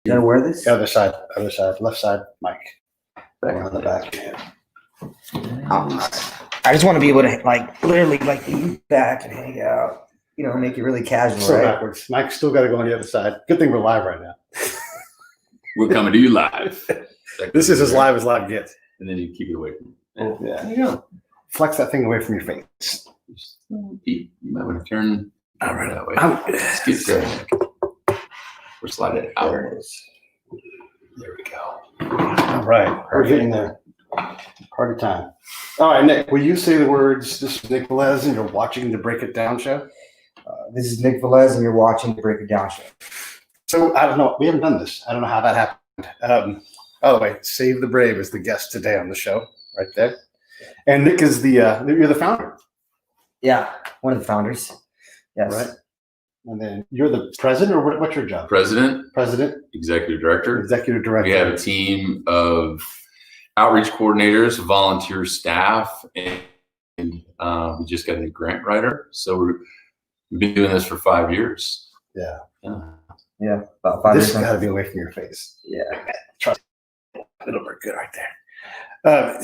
You gotta wear this? Other side, left side, mic. Back on the back. I just want to be able to literally lean back and hang out. Make it really casual. So right? backwards. Mike's still got to go on the other side. Good thing we're live right now. We're coming to you live. This is as live gets. And then you keep it away from Yeah. There you go. Flex that thing away from your face. you might want to turn that way. Let's get going. We're sliding out. There it is. There we go. All right. We're getting there. Party time. All right, Nick, will you say the words, this is Nick Velez, and you're watching the Break It Down show? This is Nick Velez, and you're watching the Break It Down show. So, I don't know. We haven't done this. I don't know how that happened. By the way, Save the Brave is the guest today on the show, right there. And Nick is you're the founder. Yeah, one of the founders. Yes. Right. And then you're the president, or what's your job? President, Executive director. We have a team of outreach coordinators, volunteer staff, and we just got a new grant writer. So we've been doing this for 5 years. Yeah. About 5 years. This has got to be away from your face. Yeah. Trust me. It'll work good right there.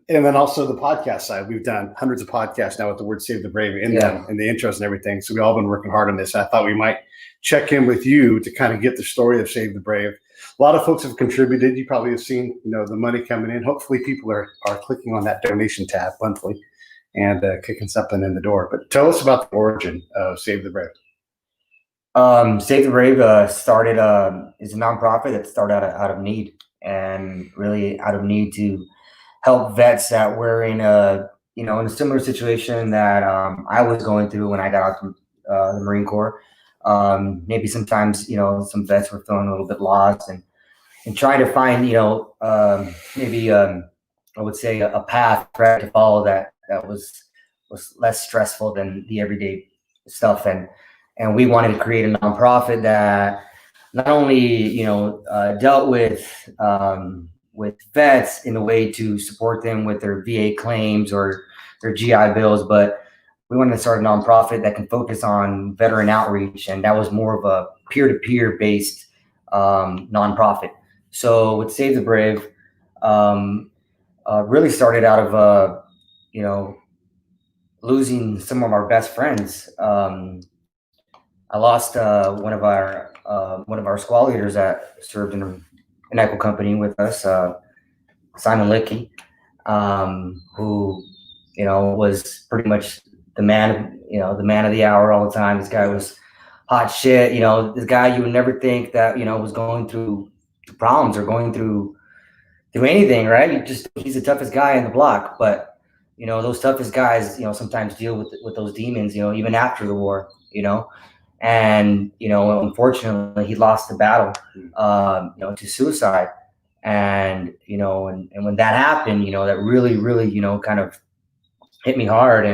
And then also the podcast side. We've done hundreds of podcasts now with the word Save the Brave in them and the intros and everything. So we've all been working hard on this. I thought we might check in with you to kind of get the story of Save the Brave. A lot of folks have contributed. You probably have seen, the money coming in. Hopefully people are clicking on that donation tab monthly and kicking something in the door. But tell us about the origin of Save the Brave. Save the Brave started is a nonprofit that started out of need, and really out of need to help vets that were in a similar situation that I was going through when I got out from the Marine Corps. Maybe sometimes some vets were feeling a little bit lost and trying to find maybe I would say a path to follow that was less stressful than the everyday stuff, and we wanted to create a nonprofit that not only dealt with vets in a way to support them with their VA claims or their GI bills, but we wanted to start a nonprofit that can focus on veteran outreach, and that was more of a peer-to-peer based nonprofit. So with Save the Brave, really started out of losing some of our best friends. I lost one of our squad leaders that served in an equal company with us, Simon Lickey, who was pretty much the man of the hour all the time. This guy was hot shit. This guy you would never think that was going through problems or going through anything, right? He's the toughest guy in the block, but those toughest guys sometimes deal with those demons even after the war, and unfortunately he lost the battle to suicide, and and when that happened, that really kind of hit me hard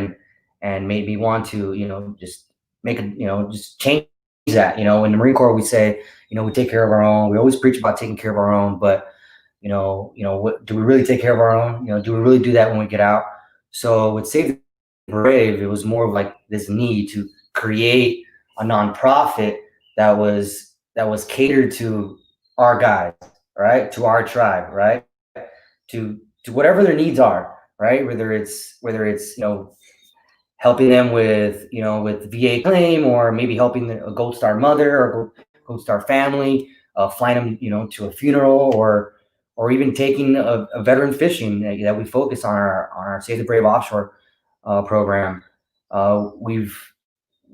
and made me want to just make just change that. In the Marine Corps we say we take care of our own. We always preach about taking care of our own, but what do we really take care of our own? Do we really do that when we get out? So with Save the Brave, it was more of like this need to create a nonprofit that was catered to our guys, right? To our tribe, right? To whatever their needs are, right? Whether it's helping them with with VA claim, or maybe helping a Gold Star mother or Gold Star family, flying them to a funeral, or even taking a veteran fishing that we focus on our Save the Brave offshore program.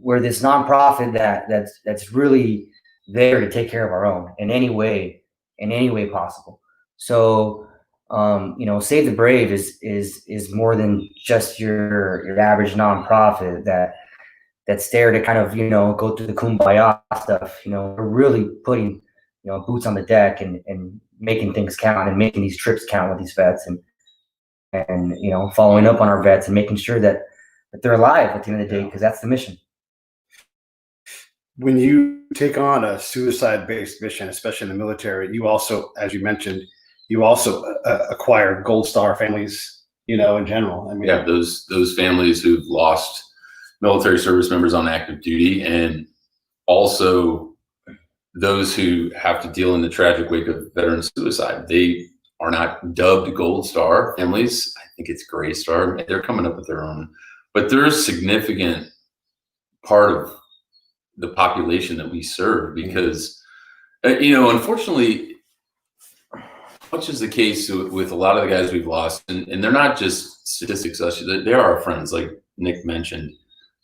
We're this nonprofit that's really there to take care of our own in any way possible. So Save the Brave is more than just your average nonprofit that's there to kind of go through the kumbaya stuff. We're really putting boots on the deck and making things count and making these trips count with these vets, and following up on our vets and making sure that they're alive at the end of the day, because that's the mission. When you take on a suicide-based mission, especially in the military, you also, as you mentioned, acquire Gold Star families, in general. I mean, yeah, those families who've lost military service members on active duty, and also those who have to deal in the tragic wake of veteran suicide. They are not dubbed Gold Star families. I think it's Gray Star. They're coming up with their own, but there's a significant part of the population that we serve because, unfortunately, much is the case with a lot of the guys we've lost, and they're not just statistics. They are our friends, like Nick mentioned.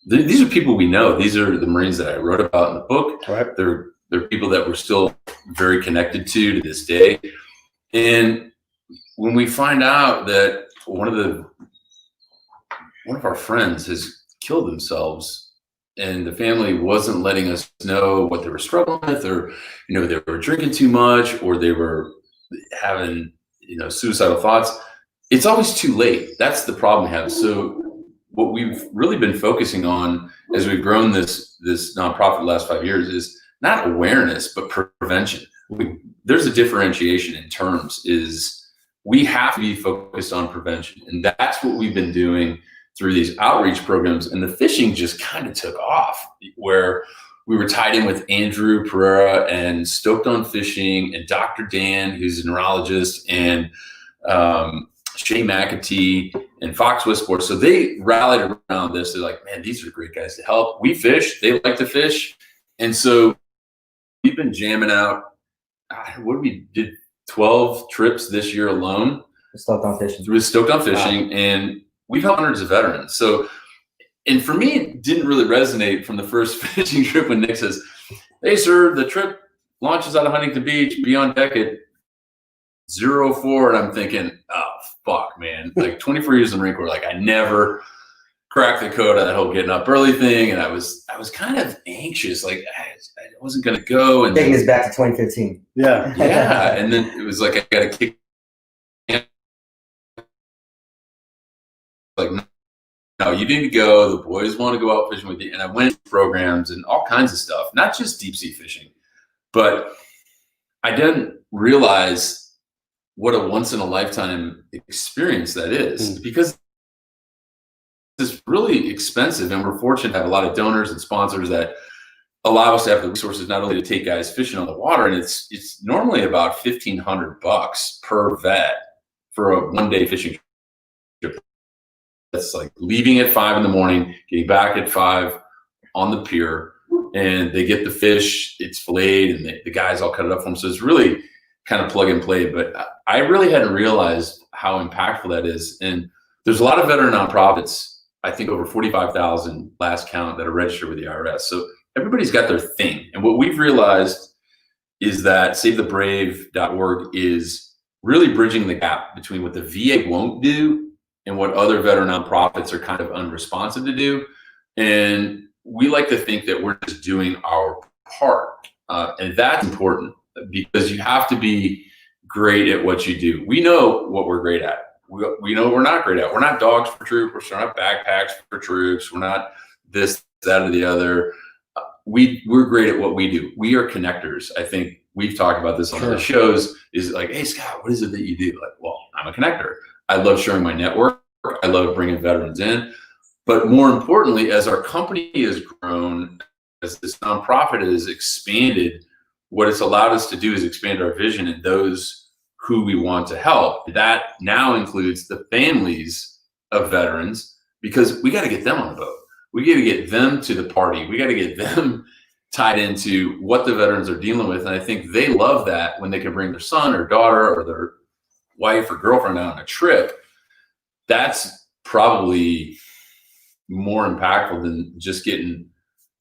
These are people we know. These are the Marines that I wrote about in the book. Right. They're people that we're still very connected to this day. And when we find out that one of our friends has killed themselves, and the family wasn't letting us know what they were struggling with, or they were drinking too much, or they were having suicidal thoughts, it's always too late. That's the problem we have. So what we've really been focusing on as we've grown this nonprofit the last 5 years is not awareness, but prevention. There's a differentiation in terms. Is we have to be focused on prevention, and that's what we've been doing through these outreach programs. And the fishing just kind of took off, where we were tied in with Andrew Pereira and Stoked on Fishing and Dr. Dan, who's a neurologist, and Shay McAtee and Fox Westport. So they rallied around this. They're like, man, these are great guys to help. We fish. They like to fish. And so we've been jamming out. What we did 12 trips this year alone. Stoked on Fishing. With Stoked on Fishing. Wow. And we've helped hundreds of veterans. So, and for me, it didn't really resonate from the first fishing trip when Nick says, hey, sir, the trip launches out of Huntington Beach, be on deck at 04. And I'm thinking, oh, fuck, man. Like 24 years in the Marine Corps, like I never cracked the code on that whole getting up early thing. And I was kind of anxious. Like I wasn't going to go. And taking us back to 2015. Yeah. Yeah. And then it was like, I got to kick. Like, no, you need to go. The boys want to go out fishing with you. And I went to programs and all kinds of stuff, not just deep sea fishing, but I didn't realize what a once in a lifetime experience that is, because it's really expensive. And we're fortunate to have a lot of donors and sponsors that allow us to have the resources, not only to take guys fishing on the water. And it's normally about $1,500 per vet for a 1-day fishing trip. That's like leaving at 5 a.m, getting back at 5 on the pier, and they get the fish, it's filleted, and the guys all cut it up for them. So it's really kind of plug and play. But I really hadn't realized how impactful that is. And there's a lot of veteran nonprofits, I think over 45,000 last count, that are registered with the IRS. So everybody's got their thing. And what we've realized is that SaveTheBrave.org is really bridging the gap between what the VA won't do and what other veteran nonprofits are kind of unresponsive to do. And we like to think that we're just doing our part. And that's important, because you have to be great at what you do. We know what we're great at. We know what we're not great at. We're not dogs for troops. We're not backpacks for troops. We're not this, that, or the other. We're great at what we do. We are connectors. I think we've talked about this on the shows, is like, hey, Scott, what is it that you do? Like, well, I'm a connector. I love sharing my network. I love bringing veterans in. But more importantly, as our company has grown, as this nonprofit has expanded, what it's allowed us to do is expand our vision and those who we want to help. That now includes the families of veterans, because we got to get them on the boat. We got to get them to the party. We got to get them tied into what the veterans are dealing with. And I think they love that when they can bring their son or daughter or their wife or girlfriend out on a trip. That's probably more impactful than just getting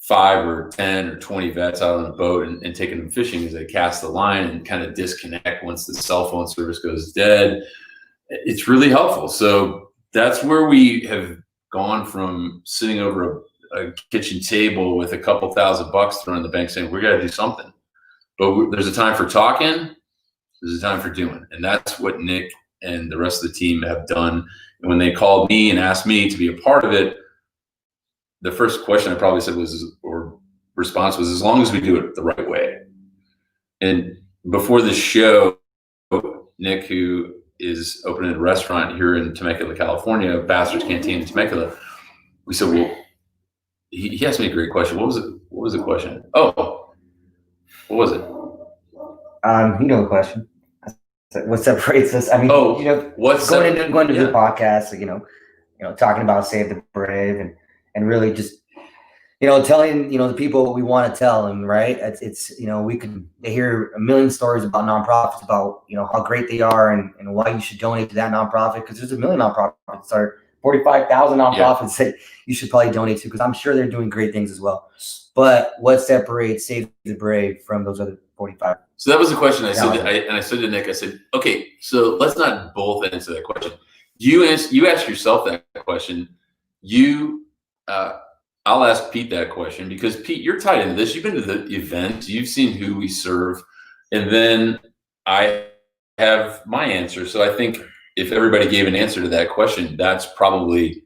5 or 10 or 20 vets out on a boat and taking them fishing as they cast the line and kind of disconnect once the cell phone service goes dead. It's really helpful. So that's where we have gone from sitting over a kitchen table with a couple $1,000 thrown in the bank saying, we got to do something. But there's a time for talking. There's a time for doing. And that's what Nick and the rest of the team have done. And when they called me and asked me to be a part of it, the first question I probably said response was, as long as we do it the right way. And before the show, Nick, who is opening a restaurant here in Temecula, California, Bastard's Canteen in Temecula, we said, well, he asked me a great question. What was the question? Oh, What was it? You know the question. What separates us? I mean, Oh, you know, what's going into yeah. the podcast, you know, talking about Save the Brave and really just, telling, the people what we want to tell them, right? It's they hear a million stories about nonprofits, about, how great they are and why you should donate to that nonprofit, because there's a million nonprofits or 45,000 nonprofits that you should probably donate to, because I'm sure they're doing great things as well. But what separates Save the Brave from those other 45? So that was the question I said, I said to Nick, I said, okay, so let's not both answer that question. You ask yourself that question. I'll ask Pete that question, because Pete, you're tied into this. You've been to the event, you've seen who we serve, and then I have my answer. So I think if everybody gave an answer to that question, that's probably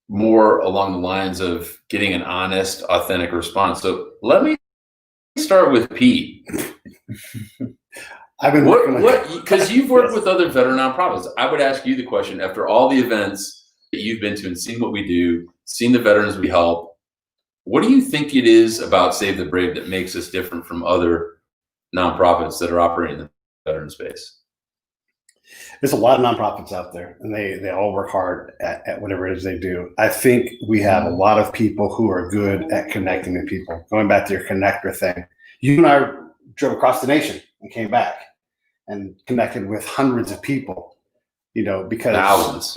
more along the lines of getting an honest, authentic response. So let me start with Pete. I've been because you've worked with other veteran nonprofits. I would ask you the question, after all the events that you've been to and seen what we do, seen the veterans we help, what do you think it is about Save the Brave that makes us different from other nonprofits that are operating in the veteran space? There's a lot of nonprofits out there, and they all work hard at whatever it is they do. I think we have a lot of people who are good at connecting with people. Going back to your connector thing, you and I drove across the nation and came back and connected with hundreds of people, because thousands.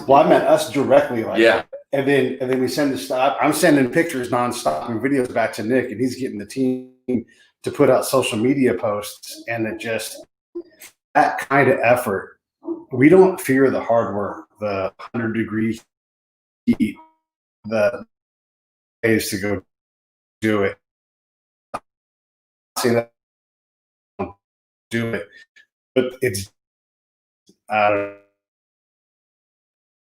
Well, I meant us directly, and then we send the stuff. I'm sending pictures nonstop and videos back to Nick, and he's getting the team to put out social media posts, and it just, that kind of effort. We don't fear the hard work, the 100-degree heat, the days to go do it. See that, do it, but it's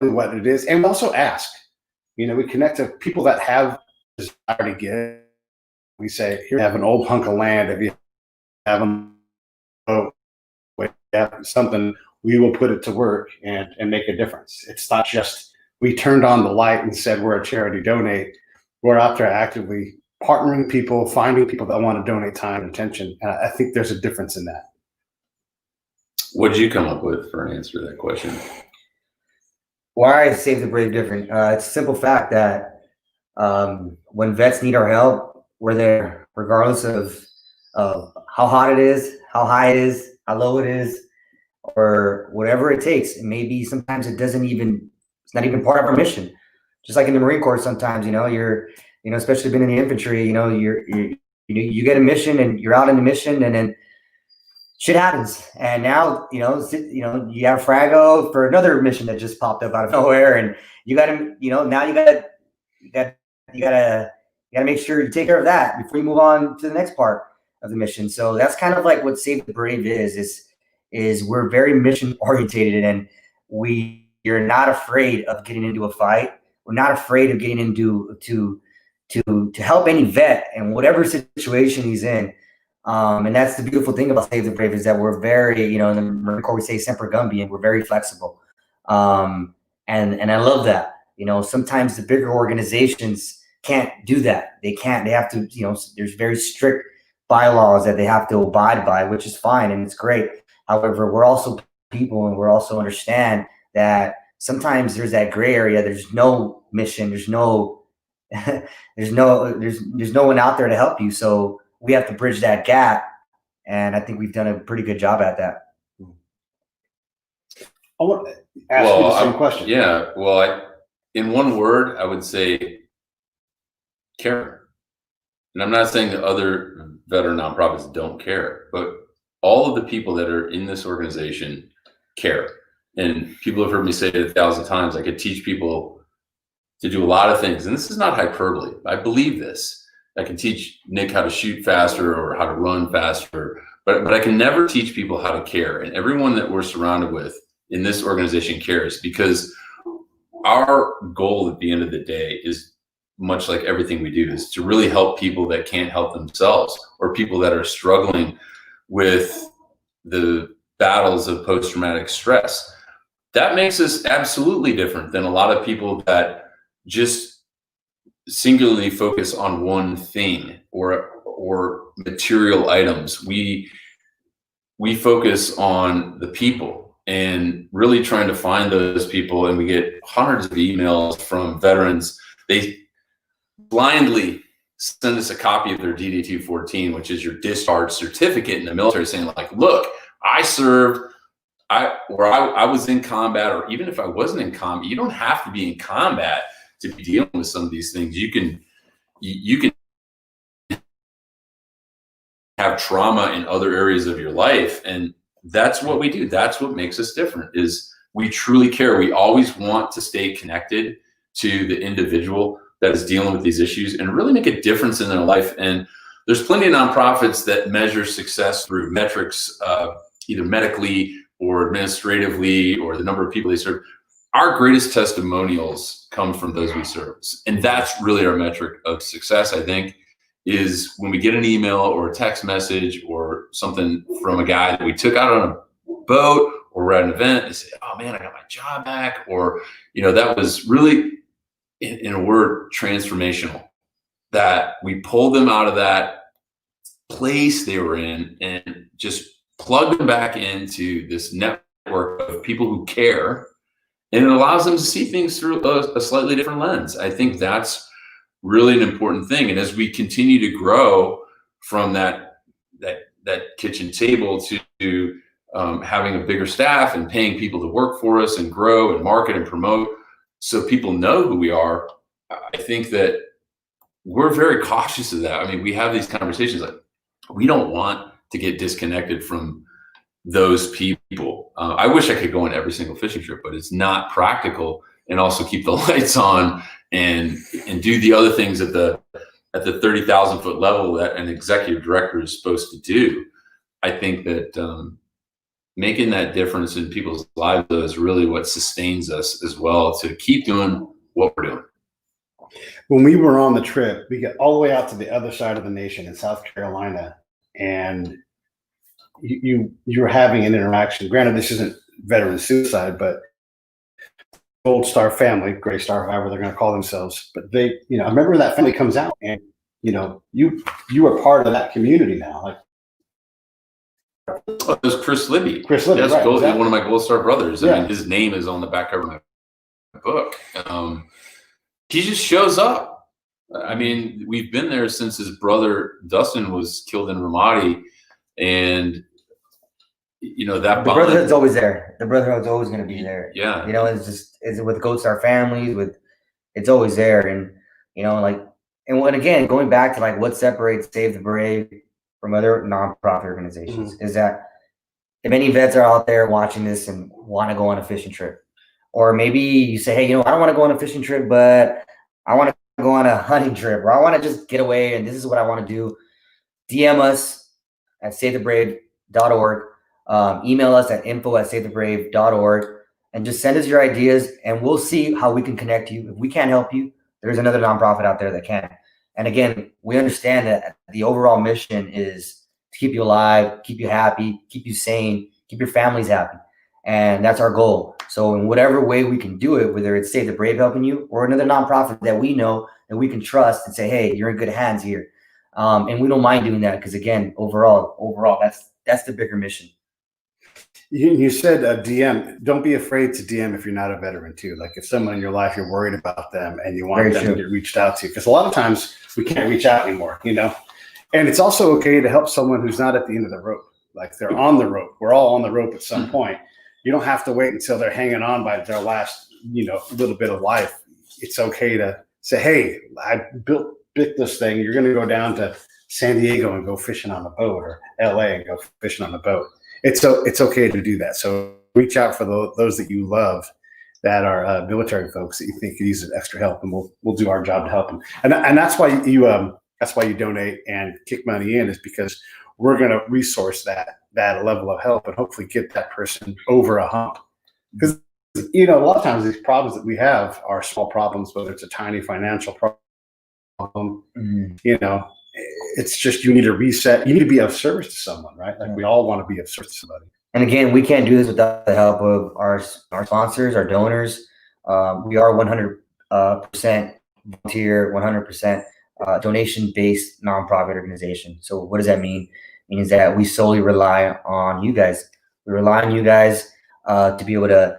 what it is. And we also ask, we connect to people that have desire to give. We say, here, have an old hunk of land. If you have something, we will put it to work and make a difference. It's not just we turned on the light and said we're a charity, donate. We're out there actively partnering people, finding people that want to donate time and attention. And I think there's a difference in that. What did you come up with for an answer to that question? Why is Save the Brave different? It's a simple fact that when vets need our help, we're there, regardless of how hot it is, how high it is, how low it is, or whatever it takes. It may be, sometimes it's not even part of our mission. Just like in the Marine Corps, sometimes, you're, especially being in the infantry, you get a mission and you're out in the mission, and then shit happens. And now, you have Frago for another mission that just popped up out of nowhere, and you gotta, now you gotta make sure you take care of that before you move on to the next part of the mission. So that's kind of like what Save the Brave is we're very mission orientated, and you're not afraid of getting into a fight. We're not afraid of getting into to help any vet in whatever situation he's in. And that's the beautiful thing about Save the Brave, is that we're very, in the Marine Corps we say Semper Gumby, we're very flexible. And I love that. Sometimes the bigger organizations can't do that. They have to, there's very strict bylaws that they have to abide by, which is fine and it's great. However, we're also people, and we're also understand that sometimes there's that gray area. There's no mission. There's no one out there to help you. So we have to bridge that gap, and I think we've done a pretty good job at that. I want to ask you the same question. Yeah. Well, in one word, I would say care. And I'm not saying that other veteran nonprofits don't care, but all of the people that are in this organization care. And people have heard me say it 1,000 times. I could teach people to do a lot of things. And this is not hyperbole. I believe this. I can teach Nick how to shoot faster or how to run faster, but I can never teach people how to care. And everyone that we're surrounded with in this organization cares, because our goal at the end of the day is, much like everything we do, is to really help people that can't help themselves, or people that are struggling with the battles of post-traumatic stress. That makes us absolutely different than a lot of people that just singularly focus on one thing or or material items. We focus on the people and really trying to find those people. And we get hundreds of emails from veterans. They blindly send us a copy of their DD-214, which is your discharge certificate in the military, saying like, look, I served, I was in combat, or even if I wasn't in combat, you don't have to be in combat to be dealing with some of these things. You can have trauma in other areas of your life. And that's what we do. That's what makes us different, is we truly care. We always want to stay connected to the individual that is dealing with these issues and really make a difference in their life. And there's plenty of nonprofits that measure success through metrics, either medically or administratively, or the number of people they serve. Our greatest testimonials come from those we serve. And that's really our metric of success, I think, is when we get an email or a text message or something from a guy that we took out on a boat or we're at an event and say, oh man, I got my job back. Or, that was really, in a word, transformational, that we pulled them out of that place they were in and just plugged them back into this network of people who care. And it allows them to see things through a slightly different lens. I think that's really an important thing. And as we continue to grow from that kitchen table to having a bigger staff and paying people to work for us and grow and market and promote so people know who we are, I think that we're very cautious of that. I mean, we have these conversations like, we don't want to get disconnected from those people. I wish I could go on every single fishing trip, but it's not practical, and also keep the lights on and do the other things at the 30,000 foot level that an executive director is supposed to do. I think that making that difference in people's lives is really what sustains us as well to keep doing what we're doing. When we were on the trip, we got all the way out to the other side of the nation in South Carolina, and you were having an interaction. Granted, this isn't veteran suicide, but Gold Star family, Gray Star, however they're going to call themselves, but they, a member of that family comes out, and you are part of that community now. Like, it was Chris Libby. Chris Libby, yes, right, one of my Gold Star brothers. Yeah. I mean, his name is on the back cover of my book. He just shows up. I mean, we've been there since his brother Dustin was killed in Ramadi, and that the brotherhood's always there. The brotherhood's always going to be there. Yeah, it's with Gold Star families. It's always there, and again, going back to like what separates Save the Brave from other nonprofit organizations is that if any vets are out there watching this and want to go on a fishing trip, or maybe you say, hey, I don't want to go on a fishing trip, but I want to go on a hunting trip, or I want to just get away and this is what I want to do, DM us at savethebrave.org. Email us at info@savethebrave.org and just send us your ideas, and we'll see how we can connect you. If we can't help you, there's another nonprofit out there that can. And again, we understand that the overall mission is to keep you alive, keep you happy, keep you sane, keep your families happy. And that's our goal. So in whatever way we can do it, whether it's Save the Brave helping you or another nonprofit that we know that we can trust and say, hey, you're in good hands here. And we don't mind doing that because, again, overall, that's the bigger mission. You said DM. Don't be afraid to DM if you're not a veteran too. Like if someone in your life, you're worried about them and you want them to get reached out to, because a lot of times we can't reach out anymore, And it's also okay to help someone who's not at the end of the rope. Like they're on the rope. We're all on the rope at some point. You don't have to wait until they're hanging on by their last, little bit of life. It's okay to say, hey, I built this thing. You're going to go down to San Diego and go fishing on the boat, or LA and go fishing on the boat. It's okay to do that. So reach out for those that you love that are military folks that you think could use extra help, and we'll do our job to help them. And that's why you donate and kick money in, is because we're going to resource that level of help and hopefully get that person over a hump. Because a lot of times these problems that we have are small problems, whether it's a tiny financial problem, it's just you need to reset. You need to be of service to someone, right? Like we all want to be of service to somebody. And again, we can't do this without the help of our sponsors, our donors. We are 100% volunteer, 100% donation-based nonprofit organization. So what does that mean? It means that we solely rely on you guys. We rely on you guys to be able to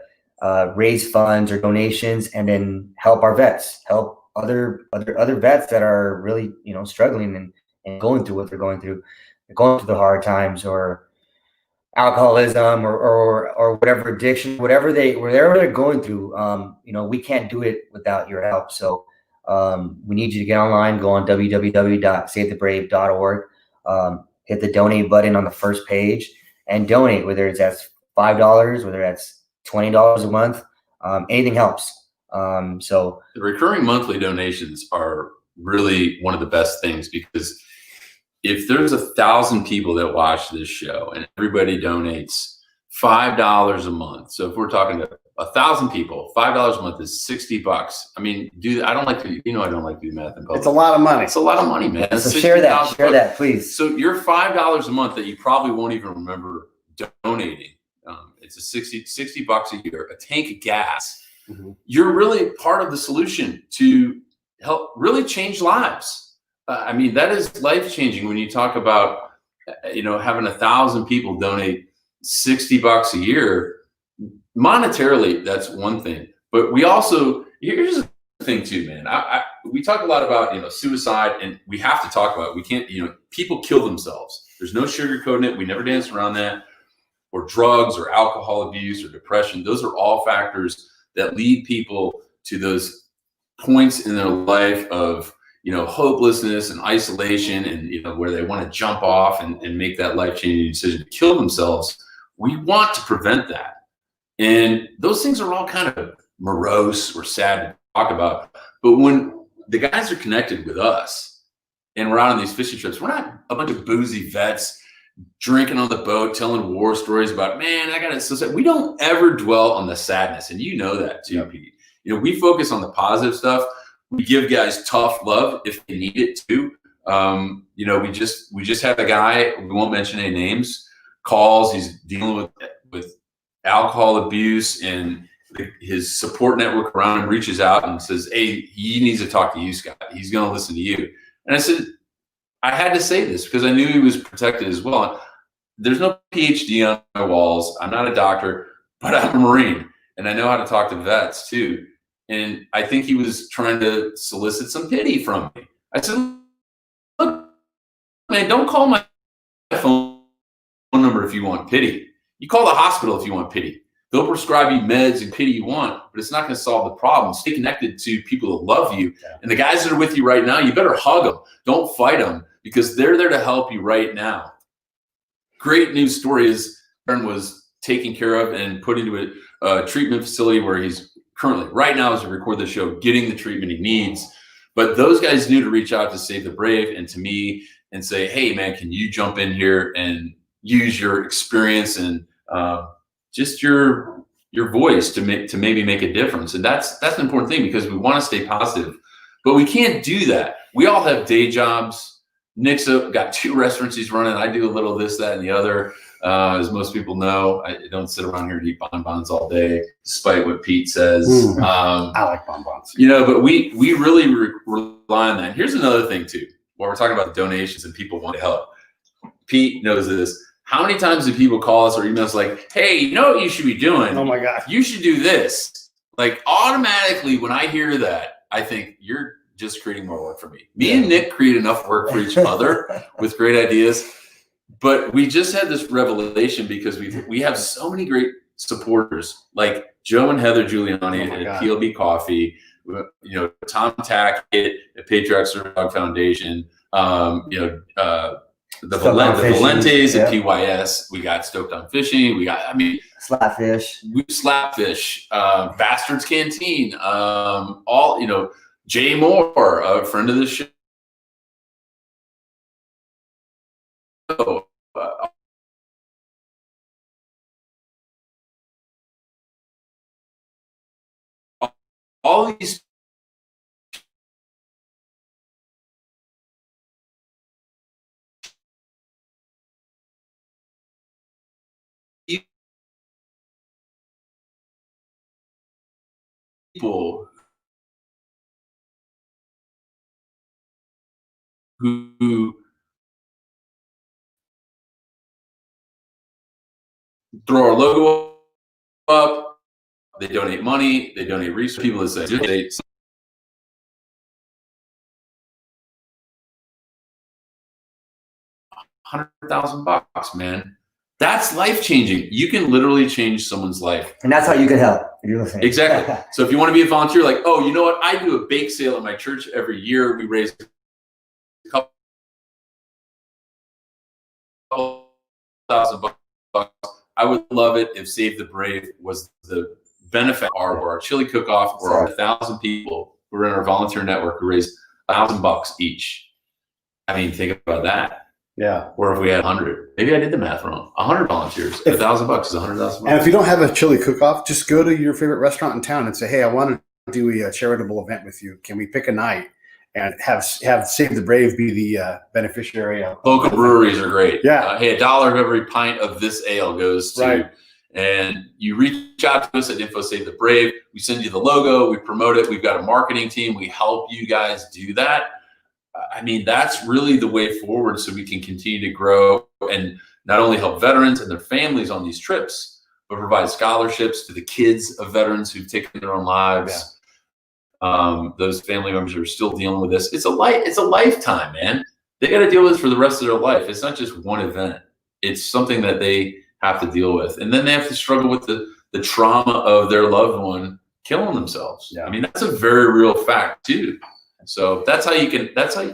raise funds or donations, and then help our vets, help other vets that are really, you know, struggling and going through what they're going through. They're going through the hard times, or alcoholism, or whatever addiction, whatever they're going through. You know, we can't do it without your help. So we need you to get online, go on www.savethebrave.org, hit the donate button on the first page, and donate, whether it's that's $5, whether that's $20 a month. Anything helps. So the recurring monthly donations are really one of the best things, because if there's 1,000 people that watch this show and everybody donates $5 a month, so if we're talking to 1,000 people, $5 a month is $60. I mean, I don't like to, you know, I don't like to do math in public. It's a lot of money. It's a lot of money, man. So share that, please. So your $5 a month that you probably won't even remember donating, it's a $60 a year, a tank of gas. Mm-hmm. You're really part of the solution to help really change lives. I mean, that is life-changing when you talk about, you know, having 1,000 people donate $60 a year. Monetarily, that's one thing. But we also, here's the thing too, man. We talk a lot about, you know, suicide, and we have to talk about it. We can't, you know, people kill themselves. There's no sugarcoating it. We never dance around that. Or drugs or alcohol abuse or depression. Those are all factors that lead people to those points in their life of, you know, hopelessness and isolation, and, you know, where they want to jump off and make that life-changing decision to kill themselves. We want to prevent that. And those things are all kind of morose or sad to talk about. But when the guys are connected with us and we're out on these fishing trips, we're not a bunch of boozy vets drinking on the boat, telling war stories about, man, I got it so sad. We don't ever dwell on the sadness. And you know that too, Pete. You know, we focus on the positive stuff. We give guys tough love if they need it too. You know, we just had a guy, we won't mention any names, calls. He's dealing with alcohol abuse, and his support network around him reaches out and says, hey, he needs to talk to you, Scott. He's going to listen to you. And I said, I had to say this because I knew he was protected as well. There's no PhD on my walls. I'm not a doctor, but I'm a Marine, and I know how to talk to vets too. And I think he was trying to solicit some pity from me. I said, look, man, don't call my phone number if you want pity. You call the hospital if you want pity. They'll prescribe you meds and pity you want, but it's not going to solve the problem. Stay connected to people that love you. And the guys that are with you right now, you better hug them. Don't fight them, because they're there to help you right now. Great news story is Aaron was taken care of and put into a treatment facility where he's currently, right now as we record the show, getting the treatment he needs. But those guys knew to reach out to Save the Brave and to me and say, hey, man, can you jump in here and use your experience and just your voice to maybe make a difference. And that's an important thing, because we want to stay positive, but we can't do that. We all have day jobs. Nick's got 2 restaurants he's running. I do a little of this, that, and the other. As most people know, I don't sit around here and eat bonbons all day, despite what Pete says. I like bonbons. You know, but we really rely on that. Here's another thing too, while we're talking about the donations and people want to help. Pete knows this. How many times do people call us or email us like, hey, you know what you should be doing? Oh my God. You should do this. Like, automatically when I hear that, I think you're just creating more work for me. Me and Nick create enough work for each other with great ideas. But we just had this revelation because we have so many great supporters like Joe and Heather Giuliani at PLB Coffee, you know, Tom Tackett at Patriarchs Dog Foundation, you know, the Valentes at PYS. We got Stoked on Fishing. We got, I mean, Slapfish, Bastards Canteen, all, you know, Jay Moore, a friend of the show. All these people who throw our logo up. They donate money. They donate resources. People that say $100,000, man. That's life changing. You can literally change someone's life. And that's how you can help if you're listening. Exactly. So if you want to be a volunteer, like, oh, you know what? I do a bake sale at my church every year. We raise a couple $1,000 bucks. I would love it if Save the Brave was the benefit of our chili cook-off, or our 1,000 people who are in our volunteer network who raise $1,000 each. I mean, think about that. Yeah. Or if we had 100, maybe I did the math wrong. 100 volunteers, $1,000 is $100,000. And if you don't have a chili cook-off, just go to your favorite restaurant in town and say, hey, I want to do a charitable event with you. Can we pick a night and have Save the Brave be the beneficiary of? Local breweries are great. Yeah. Hey, $1 of every pint of this ale goes to, right. And you reach out to us at Info Save the Brave. We send you the logo. We promote it. We've got a marketing team. We help you guys do that. I mean, that's really the way forward, so we can continue to grow and not only help veterans and their families on these trips, but provide scholarships to the kids of veterans who've taken their own lives. Yeah. Those family members who are still dealing with this. It's a lifetime, man. They got to deal with this for the rest of their life. It's not just one event. It's something that they have to deal with. And then they have to struggle with the trauma of their loved one killing themselves. Yeah. I mean, that's a very real fact too. So that's how you can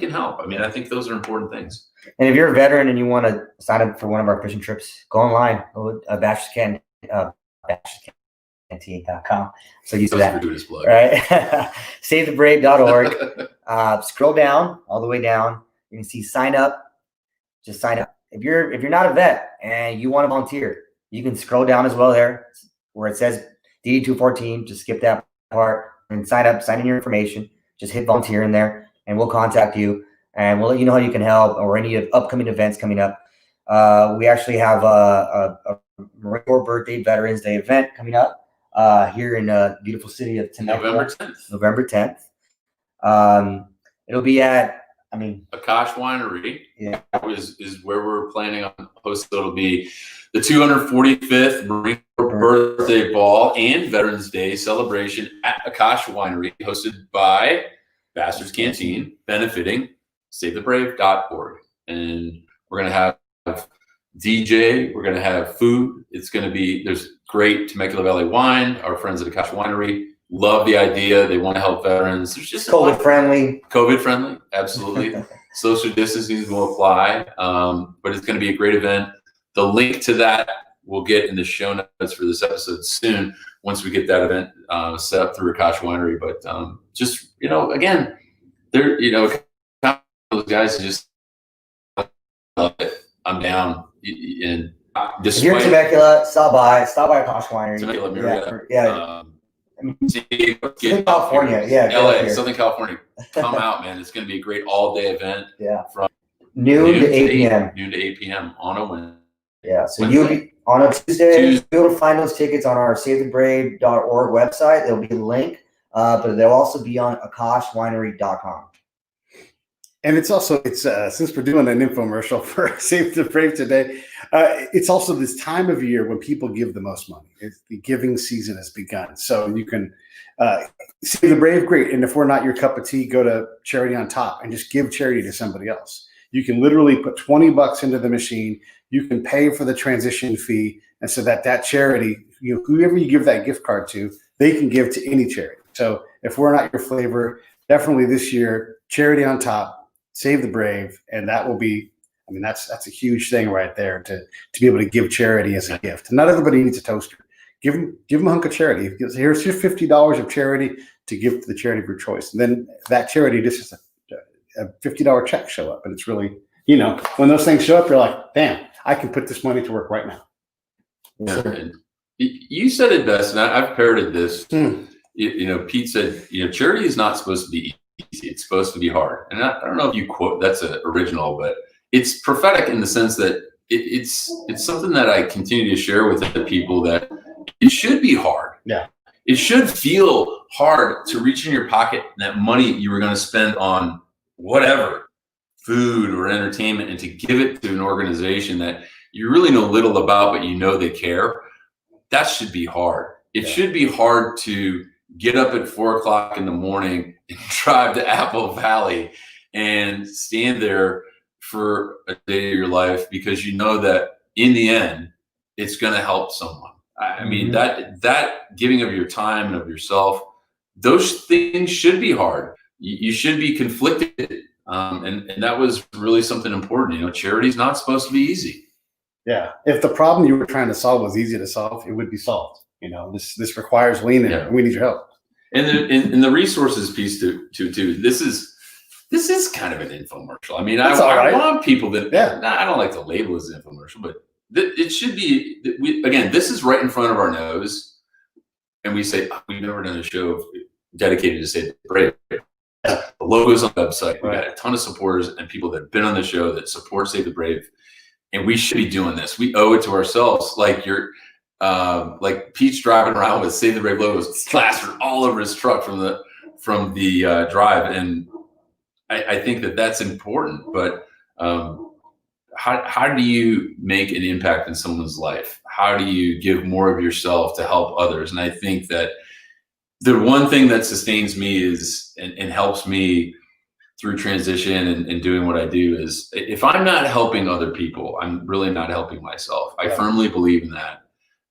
help. I mean, I think those are important things. And if you're a veteran and you want to sign up for one of our fishing trips, go online, bachelorcanteen.com. So use that, right? SaveTheBrave.org. Scroll down, all the way down. You can see sign up. Just sign up. If you're not a vet and you want to volunteer, you can scroll down as well there where it says DD214. Just skip that part and sign up. Sign in your information. Just hit volunteer in there, and we'll contact you, and we'll let you know how you can help or any upcoming events coming up. We actually have a Marine Corps Birthday Veterans Day event coming up here in the beautiful city of Temecula. November 10th. It'll be at, Akash Winery. Yeah, is where we're planning on hosting. It'll be the 245th Marine Corps Birthday Ball and Veterans Day celebration at Akash Winery, hosted by Bastards Canteen, benefiting SaveTheBrave.org. And we're gonna have DJ. We're gonna have food. There's great Temecula Valley wine. Our friends at Akash Winery love the idea. They want to help veterans. There's just COVID friendly, absolutely. Social distancing will apply, but it's going to be a great event. The link to that we'll get in the show notes for this episode soon, once we get that event set up through Akash Winery. But just, again, they're, those guys just love it. I'm down. And if you're in Temecula, stop by Akash Winery. Temecula, Southern California, LA, Southern California. Come out, man. It's going to be a great all-day event. Yeah. From noon to 8 p.m. Noon to 8 p.m. on a Wednesday. Yeah. So you'll be on a Tuesday. You'll be able to find those tickets on our SaveTheBrave.org website. There'll be a link, but they'll also be on AkashWinery.com. And it's since we're doing an infomercial for Save the Brave today, it's also this time of year when people give the most money. The giving season has begun. So you can Save the Brave, great. And if we're not your cup of tea, go to Charity on Top and just give charity to somebody else. You can literally put $20 into the machine. You can pay for the transition fee. And so that charity, whoever you give that gift card to, they can give to any charity. So if we're not your flavor, definitely this year, Charity on Top, Save the Brave, and that will be, that's a huge thing right there to be able to give charity as a gift. Not everybody needs a toaster. Give them a hunk of charity. Here's $50 of charity to give to the charity of your choice. And then that charity just has a $50 check show up. And it's really, when those things show up, you're like, damn, I can put this money to work right now. Yeah. You said it best, and I've parroted this. Pete said, charity is not supposed to be easy. It's supposed to be hard. And I don't know if you quote, that's an original, but it's prophetic in the sense that it's something that I continue to share with the people, that it should be hard. Yeah. It should feel hard to reach in your pocket that money you were going to spend on whatever food or entertainment and to give it to an organization that you really know little about, but you know they care, that should be hard. It should be hard to get up at 4 o'clock in the morning and drive to Apple Valley and stand there for a day of your life because you know that in the end, it's going to help someone. I mean, that giving of your time and of yourself, those things should be hard. You should be conflicted. And that was really something important. You know, charity's not supposed to be easy. Yeah. If the problem you were trying to solve was easy to solve, it would be solved. You know, this requires lean and we need your help. And the resources piece too. This is kind of an infomercial. I mean, I want people that, I don't like to label as an infomercial, but it should be, again, this is right in front of our nose. And we say, we've never done a show dedicated to Save the Brave. The logo's on the website. We got a ton of supporters and people that have been on the show that support Save the Brave. And we should be doing this. We owe it to ourselves. Like like Pete's driving around with Save the Brave logos plastered all over his truck from the drive. And I think that that's important. But how do you make an impact in someone's life? How do you give more of yourself to help others? And I think that the one thing that sustains me is and helps me through transition and doing what I do is if I'm not helping other people, I'm really not helping myself. I firmly believe in that.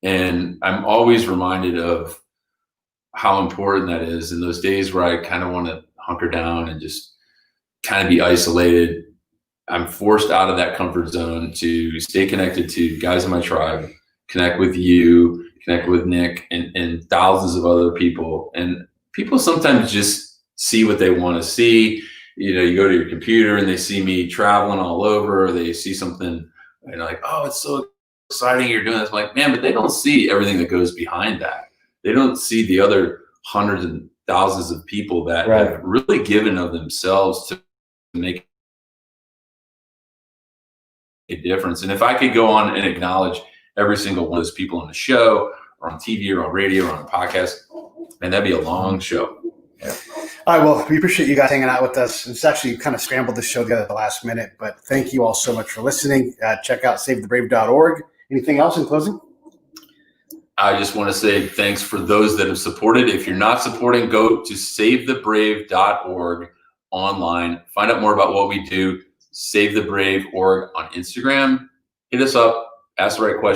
And I'm always reminded of how important that is in those days where I kind of want to hunker down and just kind of be isolated. I'm forced out of that comfort zone to stay connected to guys in my tribe, connect with you, connect with Nick and thousands of other people. And people sometimes just see what they want to see. You know, you go to your computer and they see me traveling all over, or they see something and like, oh, it's so exciting you're doing this. I'm like, man, but they don't see everything that goes behind that. They don't see the other hundreds and thousands of people that have really given of themselves to make a difference. And if I could go on and acknowledge every single one of those people on the show or on TV or on radio or on a podcast, man, that'd be a long show. Yeah. All right. Well, we appreciate you guys hanging out with us. It's actually kind of scrambled the show together at the last minute, but thank you all so much for listening. Check out savethebrave.org. Anything else in closing? I just want to say thanks for those that have supported. If you're not supporting, go to savethebrave.org online. Find out more about what we do. Save the Brave org on Instagram. Hit us up. Ask the right questions.